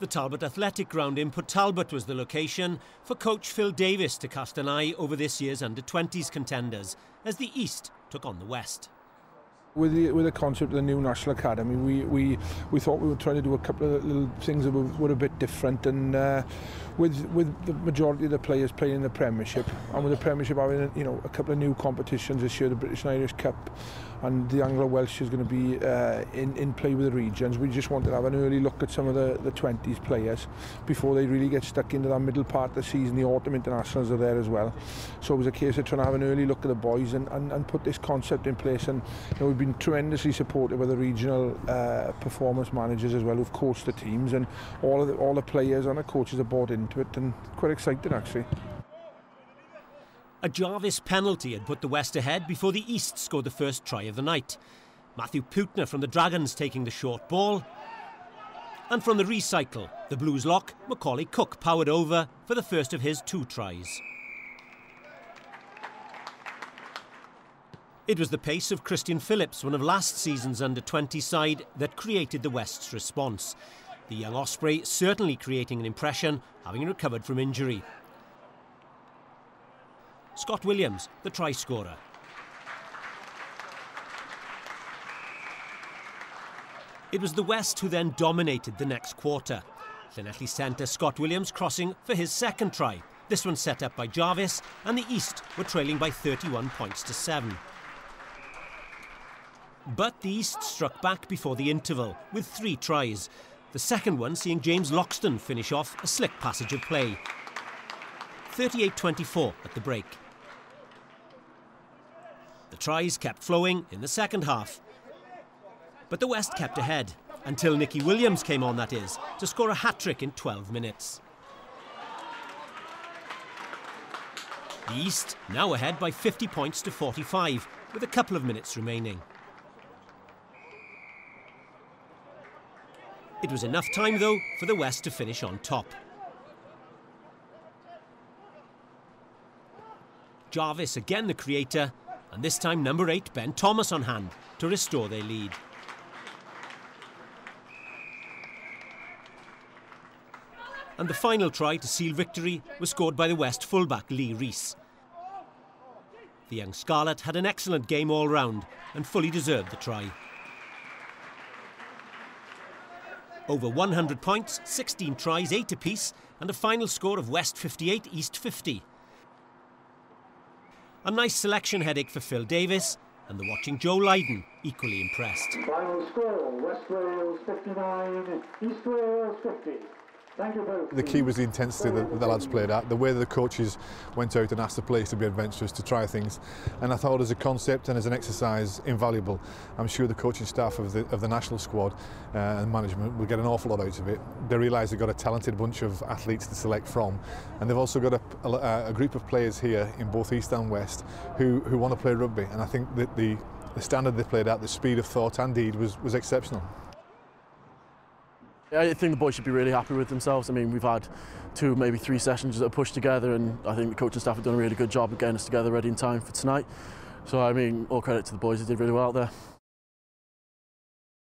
The Talbot Athletic Ground in Port Talbot was the location for coach Phil Davis to cast an eye over this year's under-20s contenders as the East took on the West. With the concept of the new National Academy, we thought we were trying to do a couple of little things that were a bit different, and with the majority of the players playing in the Premiership, and with the Premiership having a couple of new competitions this year, the British and Irish Cup, and the Anglo-Welsh is going to be in play with the regions. We just wanted to have an early look at some of the 20s players before they really get stuck into that middle part of the season. The autumn internationals are there as well, so it was a case of trying to have an early look at the boys and put this concept in place. And we've been tremendously supported by the regional performance managers as well, who've coached the teams, and all the players and the coaches are bought into it, and quite excited actually. A Jarvis penalty had put the West ahead before the East scored the first try of the night. Matthew Putner from the Dragons taking the short ball. And from the recycle, the Blues lock, Macaulay Cook powered over for the first of his 2 tries. It was the pace of Christian Phillips, one of last season's under-20 side, that created the West's response. The young Osprey certainly creating an impression, having recovered from injury. Scott Williams, the try scorer. It was the West who then dominated the next quarter. Llanelli centre Scott Williams crossing for his second try. This one set up by Jarvis, and the East were trailing by 31 points to 7. But the East struck back before the interval with 3 tries. The second one seeing James Loxton finish off a slick passage of play. 38-24 at the break. The tries kept flowing in the second half. But the West kept ahead, until Nicky Williams came on, that is, to score a hat-trick in 12 minutes. The East now ahead by 50 points to 45, with a couple of minutes remaining. It was enough time, though, for the West to finish on top. Jarvis again the creator, and this time number 8 Ben Thomas on hand to restore their lead. And the final try to seal victory was scored by the West fullback Lee Rees. The young Scarlet had an excellent game all round and fully deserved the try. Over 100 points, 16 tries, 8 apiece, and a final score of West 58, East 50. A nice selection headache for Phil Davis, and the watching Joe Lydon equally impressed. Final score, West Wales 59, East Wales 50. Thank you both. The key was the intensity that the lads played at, the way that the coaches went out and asked the players to be adventurous, to try things. And I thought as a concept and as an exercise, invaluable. I'm sure the coaching staff of the national squad and management will get an awful lot out of it. They realise they've got a talented bunch of athletes to select from, and they've also got a group of players here in both East and West who want to play rugby. And I think that the standard they played at, the speed of thought and deed was exceptional. I think the boys should be really happy with themselves. I mean, we've had 2, maybe 3 sessions that are pushed together, and I think the coaching staff have done a really good job of getting us together ready in time for tonight. So, I mean, all credit to the boys, they did really well out there.